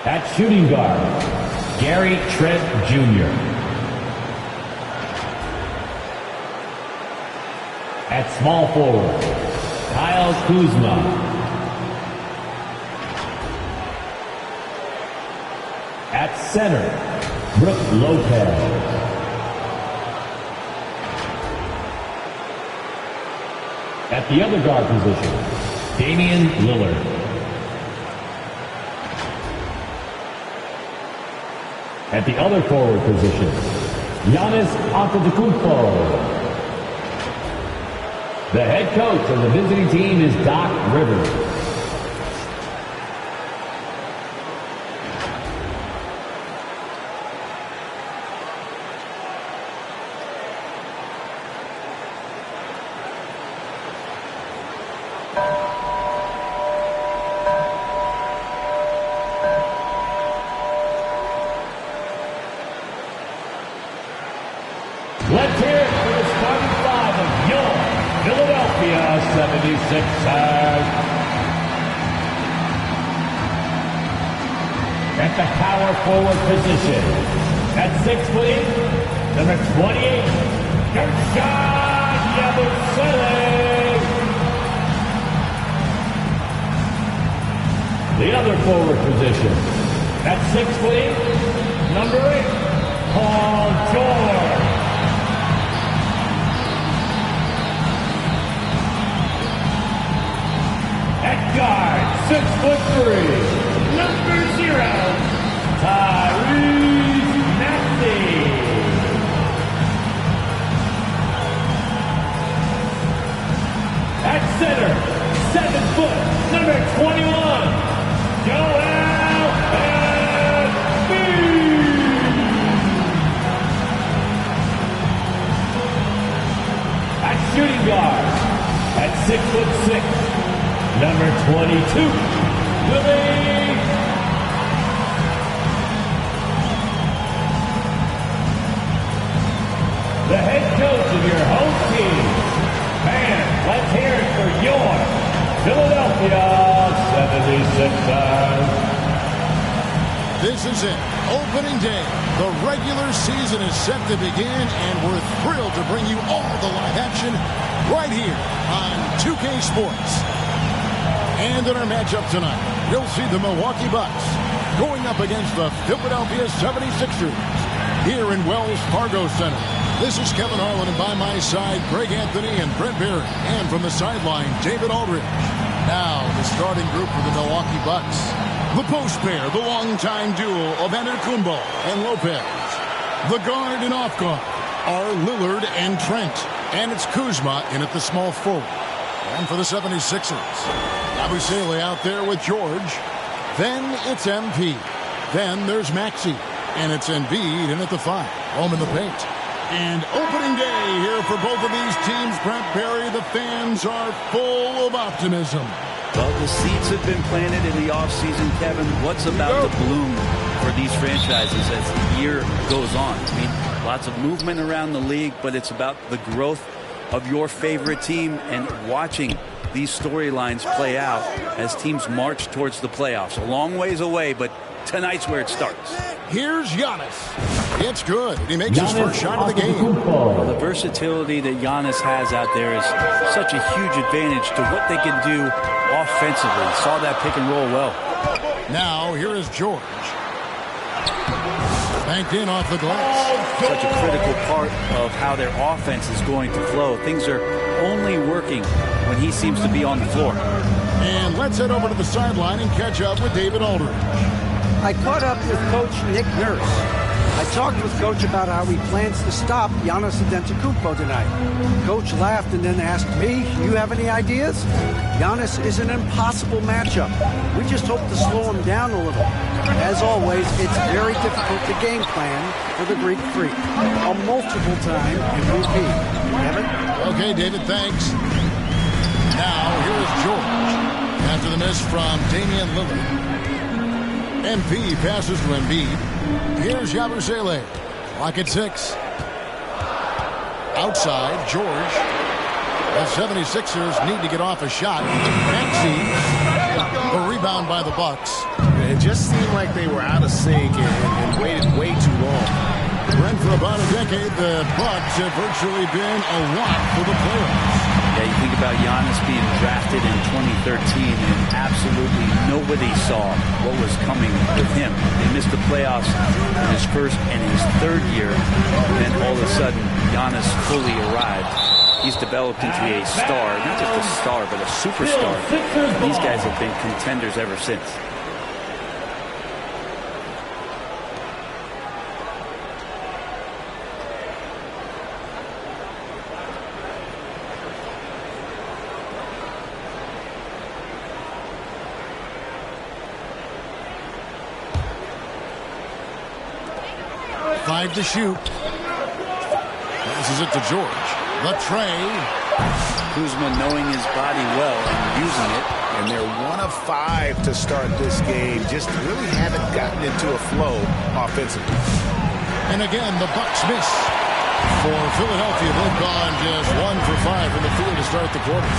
At shooting guard, Gary Trent Jr. At small forward, Kyle Kuzma. At center, Brooke Lopez. At the other guard position, Damian Lillard. At the other forward position, Giannis Antetokounmpo. The head coach of the visiting team is Doc Rivers. Let's hear it for the starting five of your Philadelphia 76ers. At the power forward position, at 6'8", number 28, Gershon Yabusele. The other forward position, at 6'8", number 8, Paul George. At guard, 6'3", number 0, Tyrese Maxey. At center, 7 foot, number 21, Joel Embiid. At shooting guard, at 6'6", number 22, Willie. The head coach of your home team. Fans, let's hear it for your Philadelphia 76ers. This is it. Opening day. The regular season is set to begin, and we're thrilled to bring you all the live action right here on 2K Sports. And in our matchup tonight, you'll see the Milwaukee Bucks going up against the Philadelphia 76ers here in Wells Fargo Center. This is Kevin Harlan, and by my side, Greg Anthony and Brent Barrett. And from the sideline, David Aldridge. Now, the starting group for the Milwaukee Bucks. The post pair, the longtime duo of Antetokounmpo and Lopez. The guard and off guard are Lillard and Trent. And it's Kuzma in at the small forward. And for the 76ers, Yabusele out there with George. Then it's MP. Then there's Maxey. And it's Embiid in at the 5. Home in the paint. And opening day here for both of these teams, Brent Barry. The fans are full of optimism. Well, the seeds have been planted in the offseason, Kevin. What's about to bloom for these franchises as the year goes on? I mean, lots of movement around the league, but it's about the growth of your favorite team and watching these storylines play out as teams march towards the playoffs. A long ways away, but tonight's where it starts. Here's Giannis. It's good. He makes his first shot of the game. Well, the versatility that Giannis has out there is such a huge advantage to what they can do offensively. Saw that pick and roll well. Now, here is George. Banked in off the glass. Such a critical part of how their offense is going to flow. Things are only working when he seems to be on the floor. And let's head over to the sideline and catch up with David Aldridge. I caught up with Coach Nick Nurse. I talked with Coach about how he plans to stop Giannis Antetokounmpo tonight. Coach laughed and then asked me, "You have any ideas?" Giannis is an impossible matchup. We just hope to slow him down a little. As always, it's very difficult to game plan for the Greek Freak. A multiple-time MVP. Kevin? Okay, David, thanks. Now, here is George. After the miss from Damian Lillard. MP passes to Embiid. Here's Yabusele. Clock at 6. Outside, George. The 76ers need to get off a shot. Maxey. The rebound by the Bucks. It just seemed like they were out of sync and waited way too long. Brent, for about a decade, the Bucks have virtually been a lock for the playoffs. Yeah, you think about Giannis being drafted in 2013, and absolutely nobody saw what was coming with him. They missed the playoffs in his first and his third year, and then all of a sudden, Giannis fully arrived. He's developed into a star, not just a star, but a superstar. These guys have been contenders ever since. Five to shoot. Passes it to George. The tray. Kuzma knowing his body well and using it. And they're 1 of 5 to start this game. Just really haven't gotten into a flow offensively. And again, the Bucks miss. For Philadelphia, they've gone just 1 for 5 from the field to start the quarter.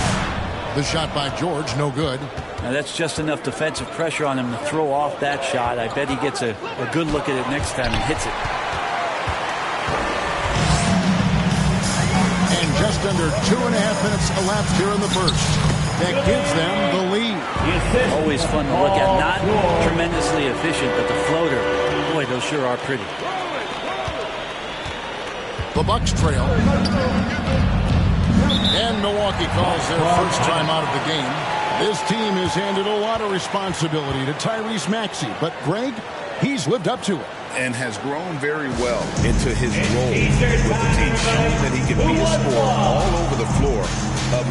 The shot by George, no good. Now that's just enough defensive pressure on him to throw off that shot. I bet he gets a good look at it next time and hits it. And just under 2.5 minutes elapsed here in the first. That gives them the lead. Always fun to look at. Not tremendously efficient, but the floater, boy, those sure are pretty. The Bucks trail. And Milwaukee calls their first time out of the game. This team has handed a lot of responsibility to Tyrese Maxey, but Greg, he's lived up to it. And has grown very well into his role with the team, showing that he can be a scorer all over the floor.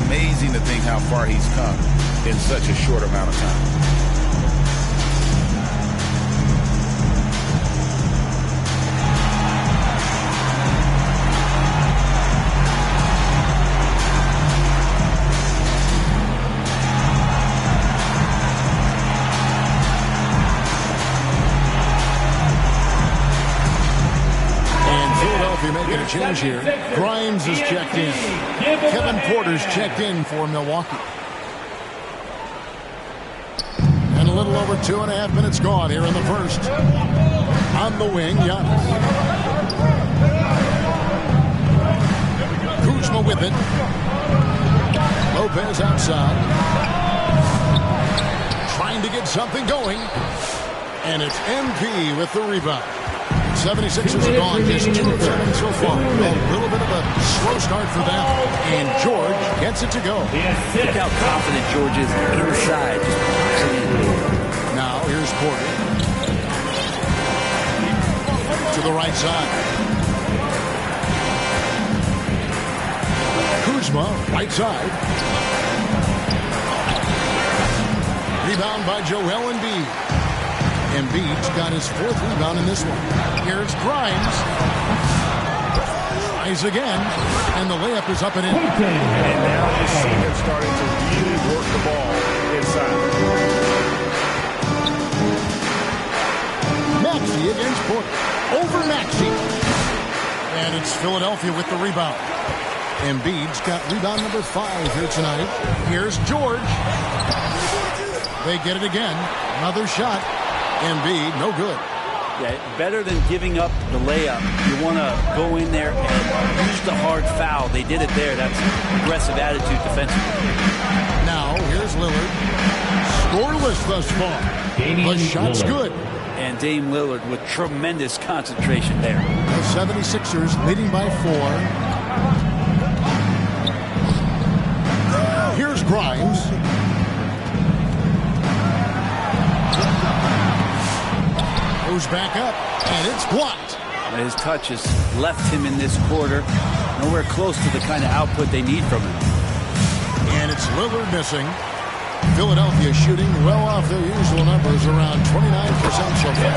Amazing to think how far he's come in such a short amount of time. Making a change here. Grimes is checked in. Kevin Porter's checked in for Milwaukee. And a little over 2.5 minutes gone here in the first. On the wing, Giannis. Kuzma with it. Lopez outside. Trying to get something going. And it's MP with the rebound. 76ers are gone just 2 of 7 so far. A little bit of a slow start for them. And George gets it to go. Look how confident George is inside. Now here's Porter. To the right side. Kuzma, right side. Rebound by Joel Embiid. Embiid's got his 4th rebound in this one. Here's Grimes. Tries again. And the layup is up and in. And now you see him starting to really work the ball inside. Maxey against Porter. Over Maxey. And it's Philadelphia with the rebound. Embiid's got rebound number 5 here tonight. Here's George. They get it again. Another shot. Embiid, no good. Yeah, better than giving up the layup. You want to go in there and use the hard foul. They did it there. That's aggressive attitude defensively. Now, here's Lillard. Scoreless thus far. The shot's good. And Dame Lillard with tremendous concentration there. The 76ers leading by 4. Here's Grimes. Goes back up, and it's blocked. His touch has left him in this quarter. Nowhere close to the kind of output they need from him. And it's Lillard missing. Philadelphia shooting well off their usual numbers, around 29% so far.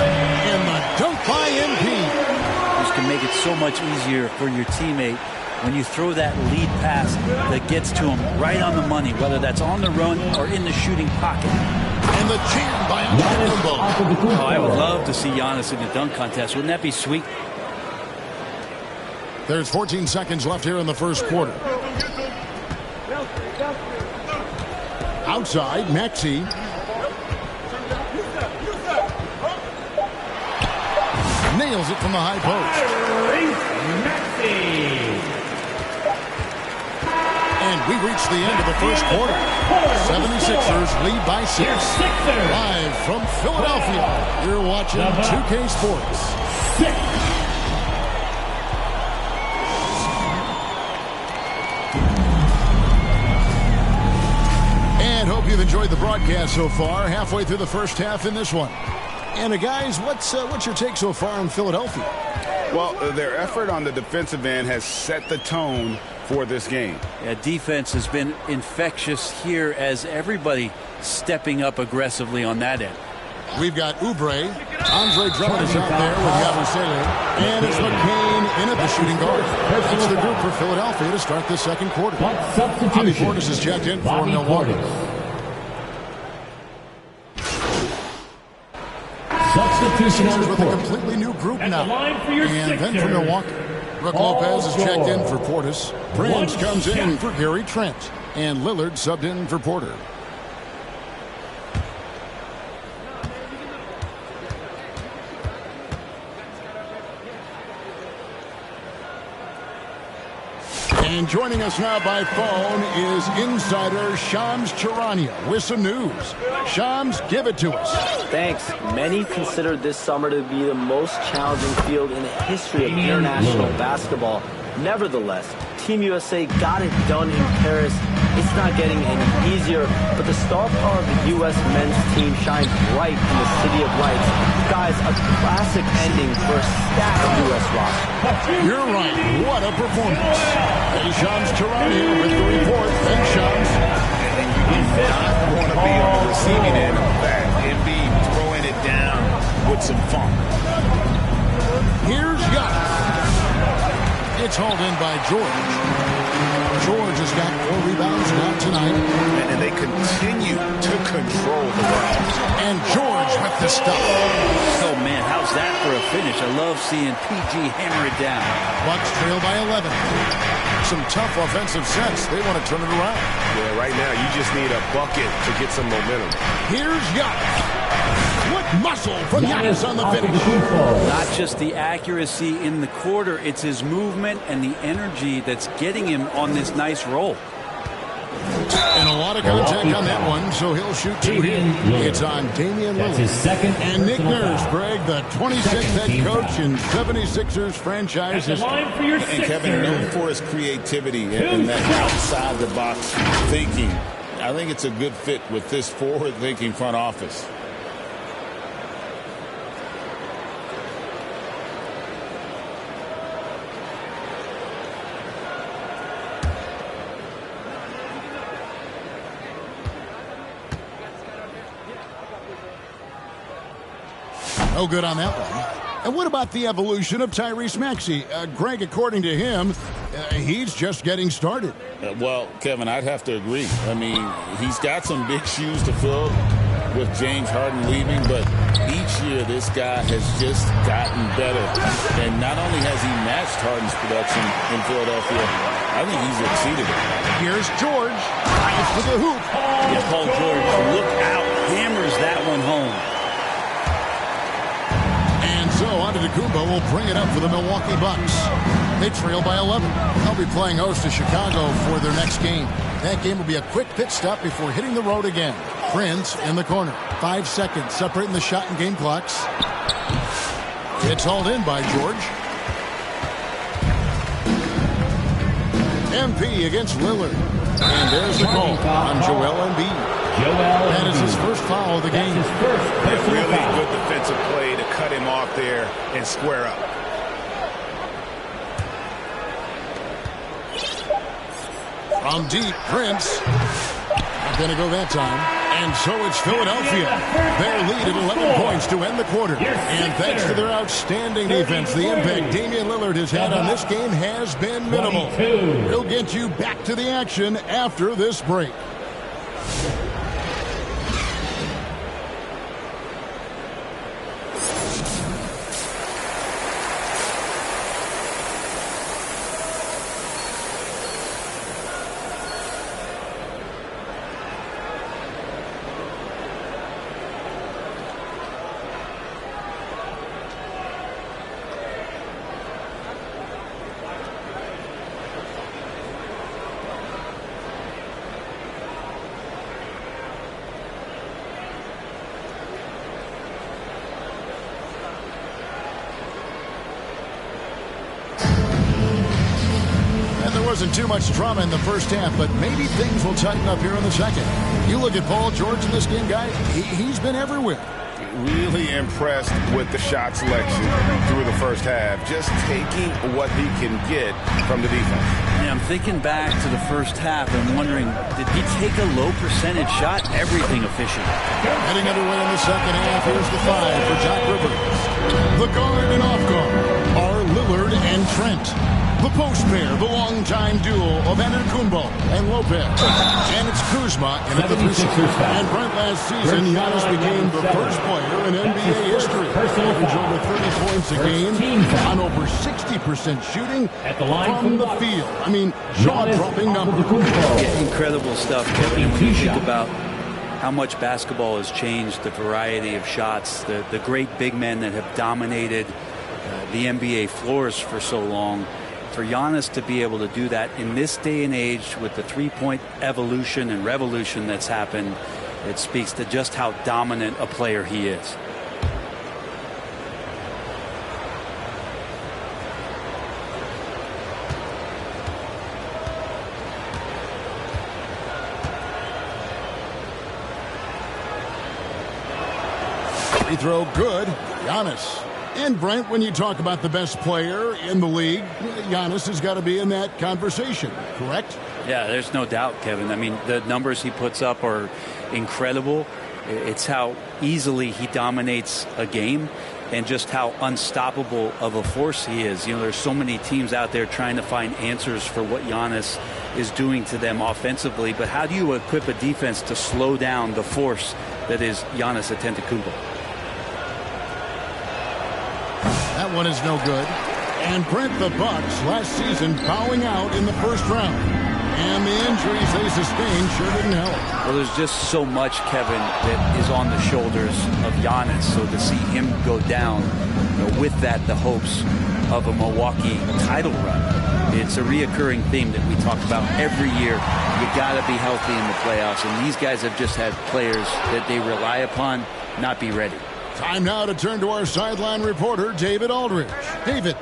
And the dunk by MP. This can make it so much easier for your teammate when you throw that lead pass that gets to him right on the money, whether that's on the run or in the shooting pocket. And the jam by Antetokounmpo. Oh, I would love to see Giannis in the dunk contest. Wouldn't that be sweet? There's 14 seconds left here in the first quarter. Outside, Maxey. nails it from the high post. And we reach the end of the first quarter. 76ers lead by 6. Live from Philadelphia, you're watching 2K Sports. And hope you've enjoyed the broadcast so far. Halfway through the first half in this one. And guys, what's your take so far on Philadelphia? Well, their effort on the defensive end has set the tone for this game. Yeah, defense has been infectious here as everybody stepping up aggressively on that end. We've got Oubre. Andre Drummond is out there with Yabusele. And it's McCain in at the shooting guard. That's the group for Philadelphia to start the second quarter. Bobby Portis is checked in for Milwaukee. Substitutions with a completely new group now. And then for Milwaukee, Brook Lopez is checked in for Portis. Prince comes in for Gary Trent. And Lillard subbed in for Porter. And joining us now by phone is insider Shams Charania with some news. Shams, give it to us. Thanks. Many consider this summer to be the most challenging field in the history of international basketball. Nevertheless, Team USA got it done in Paris. It's not getting any easier, but the star power of the U.S. men's team shines bright in the City of Lights. Guys, a classic ending for a stacked U.S. roster. You're right. What a performance. Hey, Shams Charania with the report. Thanks, Shams. You do not want to be on the receiving end of that. Embiid throwing it down with some funk. Here's Giannis. It's hauled in by George. George has got 4 rebounds now tonight. And they continue to control the ball. And George with the stop. Oh, man, how's that for a finish? I love seeing PG hammer it down. Bucks trail by 11. Some tough offensive sets. They want to turn it around. Yeah, right now you just need a bucket to get some momentum. Here's Giannis. What muscle from Giannis on the finish. Not just the accuracy in the quarter, it's his movement and the energy that's getting him on this nice roll. And a lot of contact on that one, so he'll shoot 2 here. It's on Damian Lillard. That's his second. And Nick Nurse, Greg, the 26th head coach in 76ers franchise history. And Kevin, known for his creativity and that outside-the-box thinking, I think it's a good fit with this forward-thinking front office. No good on that one. And what about the evolution of Tyrese Maxey? Greg, according to him, he's just getting started. Well, Kevin, I'd have to agree. I mean, he's got some big shoes to fill with James Harden leaving, but each year this guy has just gotten better. And not only has he matched Harden's production in Philadelphia, I think he's exceeded it. Here's George. Eyes for the hoop. Yeah, Paul George, look out, hammers that one home. So Antetokounmpo will bring it up for the Milwaukee Bucks. They trail by 11. They'll be playing host to Chicago for their next game. That game will be a quick pit stop before hitting the road again. Prince in the corner. 5 seconds separating the shot and game clocks. It's hauled in by George. MP against Lillard. And there's the call on Joel Embiid. That is his first foul of the game. Really good defensive play to cut him off there and square up. From deep, Prince. Not going to go that time. And so it's Philadelphia. Their lead at 11 points to end the quarter. And thanks to their outstanding defense, the impact Damian Lillard has had on this game has been minimal. We'll get you back to the action after this break. wasn't too much drama in the first half, but maybe things will tighten up here in the second. You look at Paul George in this game, guy, he's been everywhere. Really impressed with the shot selection through the first half. Just taking what he can get from the defense. Yeah, I'm thinking back to the first half and wondering, did he take a low percentage shot? Everything efficient. Heading underway in the second half, here's the 5 for Doc Rivers. The guard and off guard are Lillard and Trent. The post pair, the longtime duo of Antetokounmpo and Lopez. And it's Kuzma in at the 3. And Brent, last season, Giannis became the first player in NBA history to average over 30 points a game on over 60% shooting from the field. I mean, jaw-dropping numbers. Yeah, incredible stuff, Kevin. When you think about how much basketball has changed, the variety of shots, the great big men that have dominated the NBA floors for so long. For Giannis to be able to do that in this day and age with the three-point evolution and revolution that's happened, it speaks to just how dominant a player he is. Free throw good. Giannis. And Brent, when you talk about the best player in the league, Giannis has got to be in that conversation, correct? Yeah, there's no doubt, Kevin. I mean, the numbers he puts up are incredible. It's how easily he dominates a game and just how unstoppable of a force he is. You know, there's so many teams out there trying to find answers for what Giannis is doing to them offensively. But how do you equip a defense to slow down the force that is Giannis Antetokounmpo? That one is no good. And Brent, the Bucks last season bowing out in the first round. And the injuries they sustained sure didn't help. Well, there's just so much, Kevin, that is on the shoulders of Giannis. So to see him go down, you know, with that, the hopes of a Milwaukee title run. It's a reoccurring theme that we talk about every year. You got to be healthy in the playoffs. And these guys have just had players that they rely upon not be ready. Time now to turn to our sideline reporter, David Aldridge. David.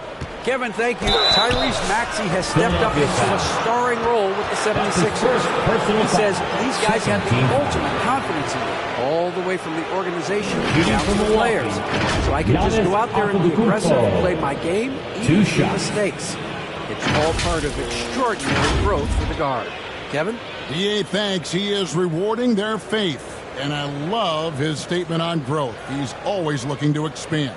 Kevin, thank you. Tyrese Maxey has stepped up into a starring role with the 76ers. He says these guys have the ultimate confidence in him, all the way from the organization down to the players. So I can just go out there and be aggressive, play my game, even with mistakes. It's all part of extraordinary growth for the guard. Kevin? DA thanks. He is rewarding their faith. And I love his statement on growth. He's always looking to expand.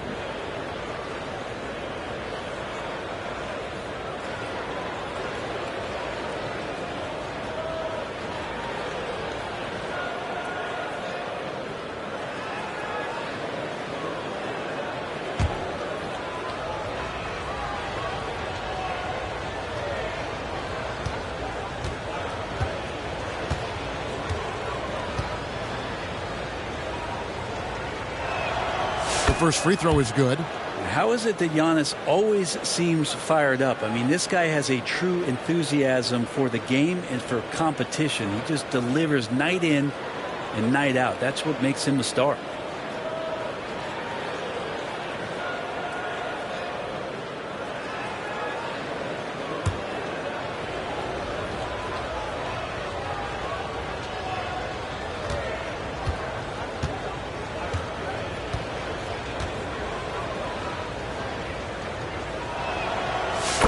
First free throw is good. How is it that Giannis always seems fired up? I mean, this guy has a true enthusiasm for the game and for competition. He just delivers night in and night out. That's what makes him a star.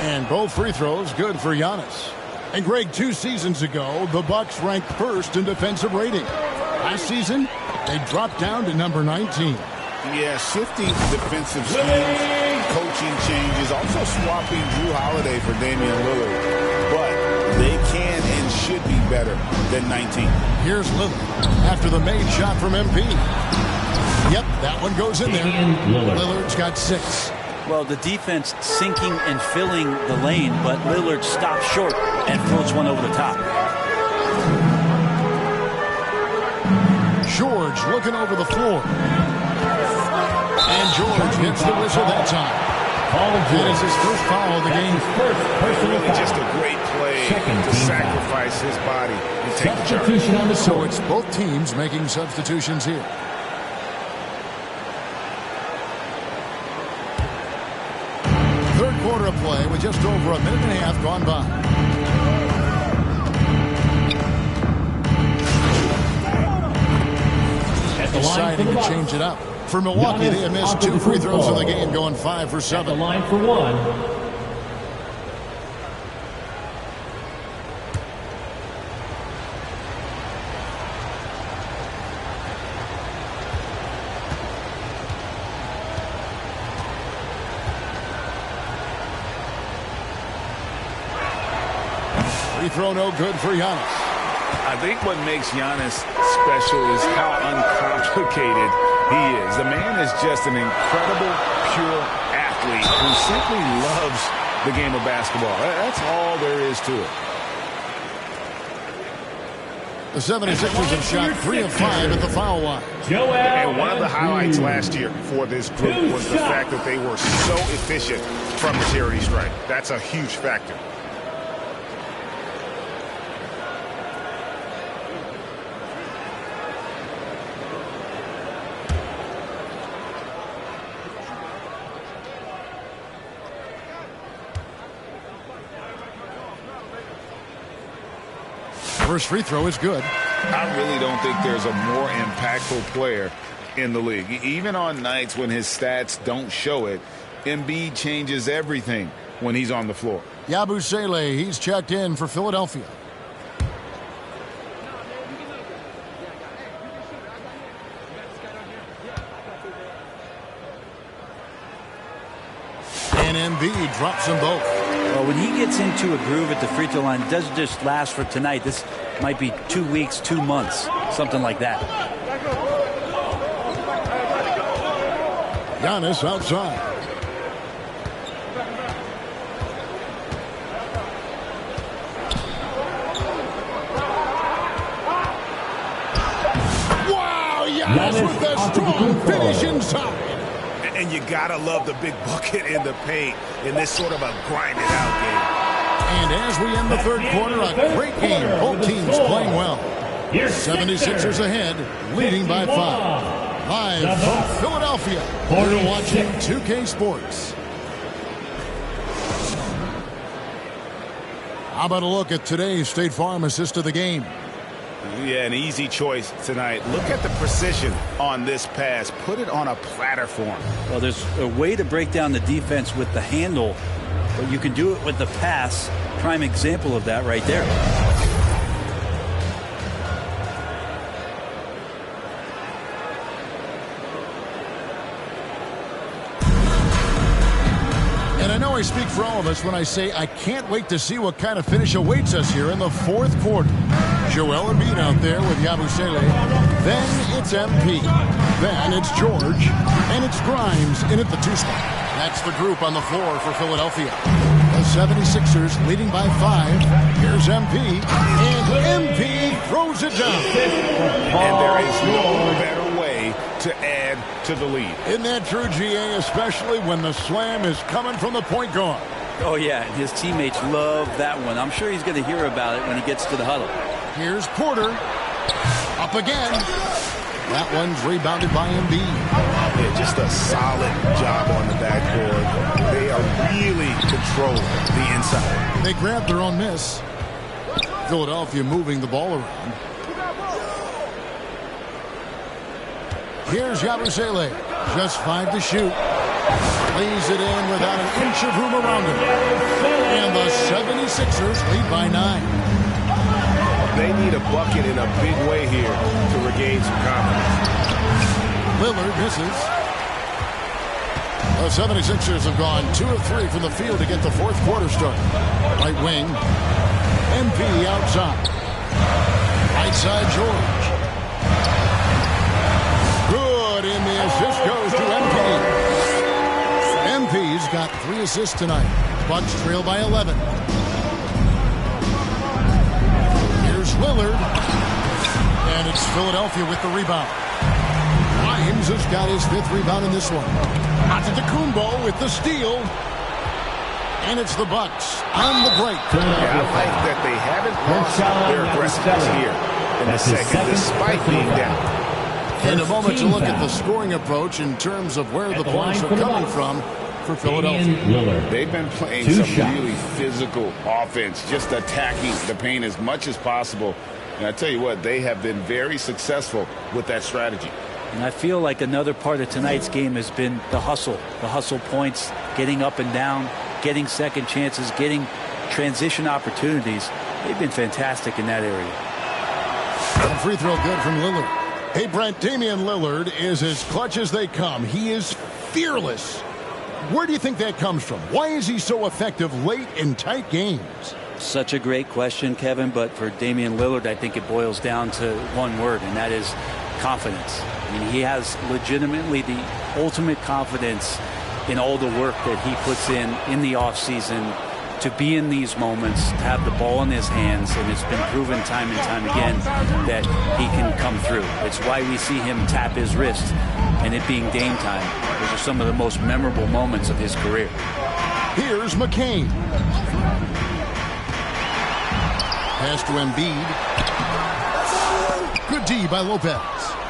And both free throws good for Giannis. And Greg, 2 seasons ago, the Bucks ranked first in defensive rating. Last season, they dropped down to number 19. Yeah, shifting defensive schemes, coaching changes, also swapping Drew Holiday for Damian Lillard. But they can and should be better than 19. Here's Lillard after the made shot from MP. Yep, that one goes in there. Lillard's got 6. Well, the defense sinking and filling the lane, but Lillard stops short and floats one over the top. George looking over the floor. And George gets the whistle that time. It is his first foul of the game. Really just a great play to sacrifice his body and take the charge. So it's both teams making substitutions here. Third quarter of play with just over a minute and a half gone by. deciding to change it up. For Milwaukee, they have missed 2 free throws in the game, going 5 for 7. At the line for 1. Free throw no good for Giannis. I think what makes Giannis special is how uncomplicated he is. The man is just an incredible, pure athlete who simply loves the game of basketball. That's all there is to it. The 76ers have shot 3 of 5 at the foul line. And one of the highlights last year for this group was the fact that they were so efficient from the charity stripe. That's a huge factor. First free throw is good. I really don't think there's a more impactful player in the league. Even on nights when his stats don't show it, Embiid changes everything when he's on the floor. Yabusele, he's checked in for Philadelphia. And Embiid drops them both. Well, when he gets into a groove at the free throw line, it doesn't just last for tonight. This might be 2 weeks, 2 months, something like that. Giannis outside. Wow, Giannis with a strong finish inside. And you gotta love the big bucket in the paint in this sort of a grinded-out game. And as we end the third quarter, a great game. Both teams playing well. 76ers ahead, leading by 5. Live from Philadelphia, you're watching 2K Sports. How about a look at today's State Farm assist of the game? Yeah, an easy choice tonight. Look at the precision on this pass. Put it on a platter form. Well, there's a way to break down the defense with the handle, but you can do it with the pass. Prime example of that right there. And I know I speak for all of us when I say I can't wait to see what kind of finish awaits us here in the fourth quarter. Joel Embiid out there with Yabusele. Then it's MP. Then it's George. And it's Grimes in at the 2 spot. That's the group on the floor for Philadelphia. The 76ers leading by 5. Here's MP. And MP throws it down. And there is no better way to add to the lead. Isn't that true, GA? Especially when the slam is coming from the point guard. Oh, yeah, his teammates love that one. I'm sure he's going to hear about it when he gets to the huddle. Here's Porter. Up again. That one's rebounded by Embiid. Yeah, just a solid job on the backboard. They are really controlling the inside. They grabbed their own miss. Philadelphia moving the ball around. Here's Yabusele. Just 5 to shoot. Lays it in without an inch of room around him. And the 76ers lead by 9. They need a bucket in a big way here to regain some confidence. Lillard misses. The 76ers have gone 2 of 3 from the field to get the fourth quarter started. Right wing. MP outside. Right side George. Good, and the assist goes to MP. MP's got 3 assists tonight. Bucks trail by 11. Lillard, and it's Philadelphia with the rebound. Grimes has got his 5th rebound in this one. Antetokounmpo with the steal, and it's the Bucks on the break. Yeah, I like that they haven't lost their aggressiveness here in the second, despite being down. And a moment to look at the scoring approach in terms of where the points are coming from for Philadelphia. They've been playing some really physical offense, just attacking the paint as much as possible. And I tell you what, they have been very successful with that strategy. And I feel like another part of tonight's game has been the hustle points, getting up and down, getting second chances, getting transition opportunities. They've been fantastic in that area. And free throw good from Lillard. Hey, Brent, Damian Lillard is as clutch as they come. He is fearless. Where do you think that comes from? Why is he so effective late in tight games? Such a great question, Kevin, but for Damian Lillard, I think it boils down to one word, and that is confidence. I mean, he has legitimately the ultimate confidence in all the work that he puts in the offseason to be in these moments, to have the ball in his hands, and it's been proven time and time again that he can come through. It's why we see him tap his wrist and it being game time. Those are some of the most memorable moments of his career. Here's McCain. Pass to Embiid. Good D by Lopez.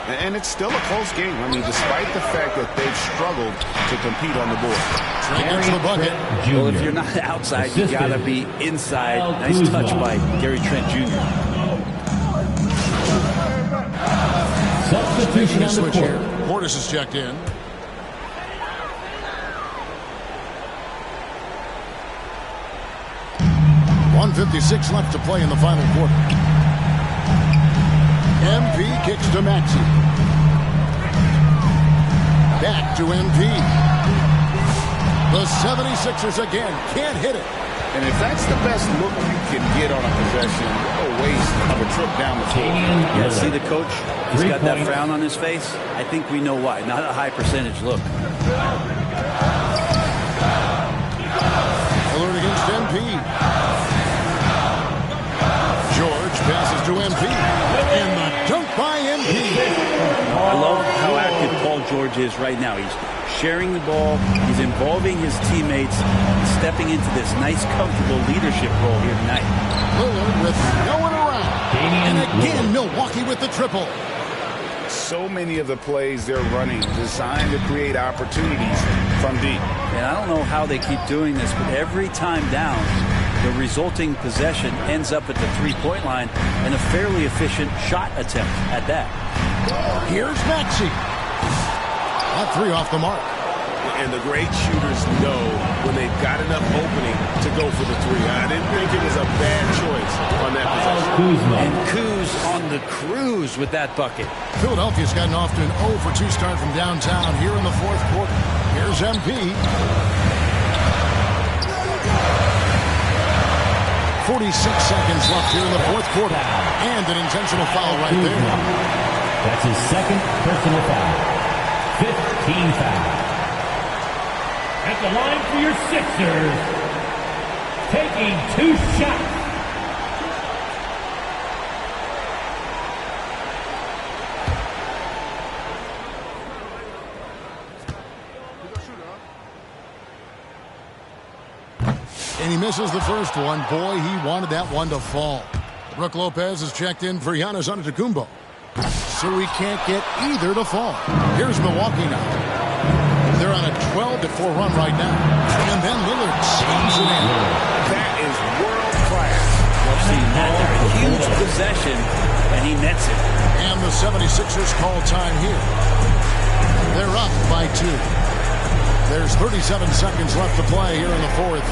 And it's still a close game. I mean, despite the fact that they've struggled to compete on the board. Trent gets the bucket. Well, if you're not outside, you got to be inside. Nice touch by Gary Trent Jr. Substitution on the court. Portis is checked in. .156 left to play in the final quarter. MP kicks to Maxey. Back to MP. The 76ers again can't hit it. And if that's the best look you can get on a possession, what a waste of a trip down the floor. Yeah, see the coach? He's got that frown on his face. I think we know why. Not a high percentage look. Lillard against MP. George passes to MP. And the dunk by MP. I love how active Paul George is right now. He's sharing the ball. He's involving his teammates. Stepping into this nice, comfortable leadership role here tonight. Lillard with no one around. And again, Milwaukee with the triple. So many of the plays they're running designed to create opportunities from deep. And I don't know how they keep doing this, but every time down, the resulting possession ends up at the three-point line and a fairly efficient shot attempt at that. Here's Maxey. That three off the mark. And the great shooters know when they've got enough opening to go for the three. I didn't think it was a bad choice on that possession. And Kuz on the cruise with that bucket. Philadelphia's gotten off to an 0-for-2 start from downtown here in the fourth quarter. Here's MP. 46 seconds left here in the fourth quarter. And an intentional foul right there. That's his second personal foul. 15 fouls. At the line for your Sixers, taking 2 shots. And he misses the first one. Boy, he wanted that one to fall. Brook Lopez is checked in for Giannis Antetokounmpo. So he can't get either to fall. Here's Milwaukee now. They're on a 12-4 run right now. And then Lillard slams it in. That is world class. I've seen that. They're a huge possession, and he nets it. And the 76ers call time here. They're up by 2. There's 37 seconds left to play here in the fourth.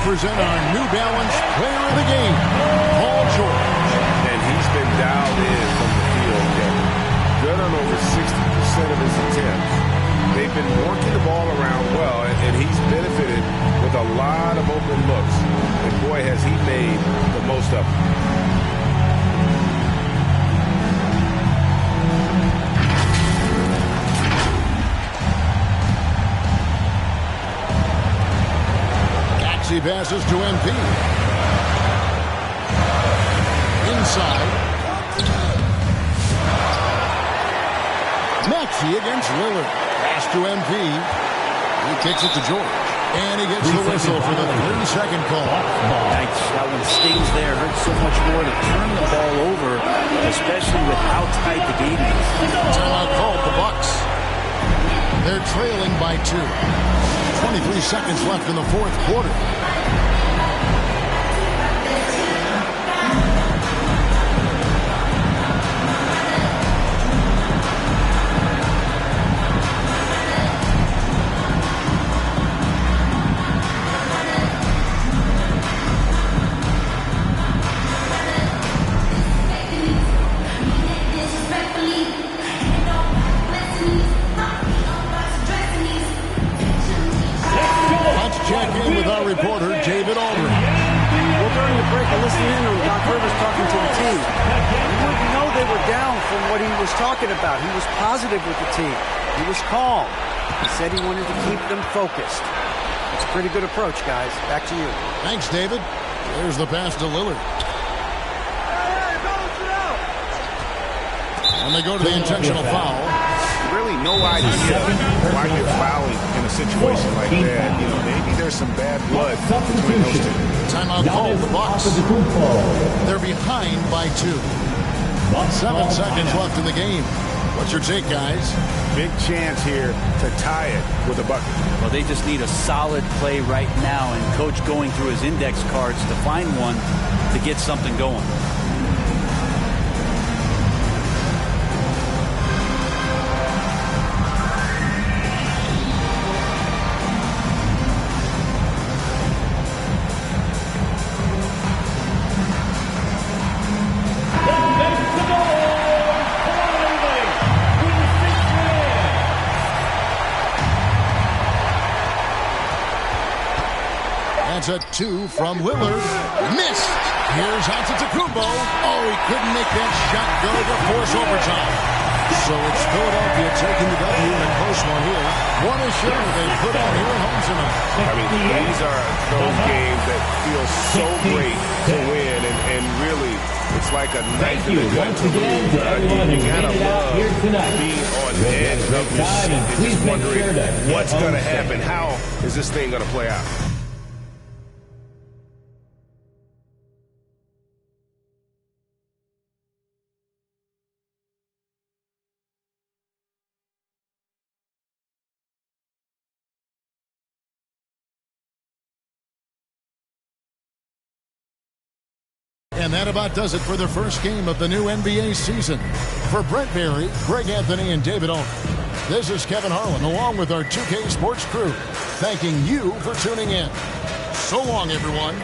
Present our New Balance player of the game, Paul George. And he's been dialed in from the field, Kevin. Good on over 60% of his attempts. They've been working the ball around well, and he's benefited with a lot of open looks. And boy, has he made the most of them. He passes to MP. Inside. Maxey against Lillard. Pass to MP. He kicks it to George. And he gets the whistle for the 30-second call. Yikes, that one stings there. Hurts so much more to turn the ball over, especially with how tight the game is. Timeout called the Bucks. They're trailing by 2. 23 seconds left in the fourth quarter. Reporter David Aldridge. Well, during the break, I listened in on Doc Rivers talking to the team. You wouldn't know they were down from what he was talking about. He was positive with the team. He was calm. He said he wanted to keep them focused. It's a pretty good approach, guys. Back to you. Thanks, David. There's the pass to Lillard. And they go to the intentional foul. Really no idea why you're fouling in a situation like that. You know, maybe there's some bad blood between those two. Timeout called the Bucks. They're behind by 2. 7 seconds left in the game. What's your take, guys? Big chance here to tie it with a bucket. Well, they just need a solid play right now, and Coach going through his index cards to find one to get something going. A 2 from Lillard. Missed. Here's Antetokounmpo. Oh, he couldn't make that shot go to force overtime. So it's Philadelphia taking the W in a close one here. What a show they put on here at home tonight. I mean, these are those games that feel so great to win, and really, it's like a knife in the gut to lose. You gotta love being on the edge of your seat and just wondering what's going to happen. How is this thing going to play out? And that about does it for the first game of the new NBA season. For Brent Berry, Greg Anthony, and David Owen, this is Kevin Harlan along with our 2K Sports crew, thanking you for tuning in. So long, everyone.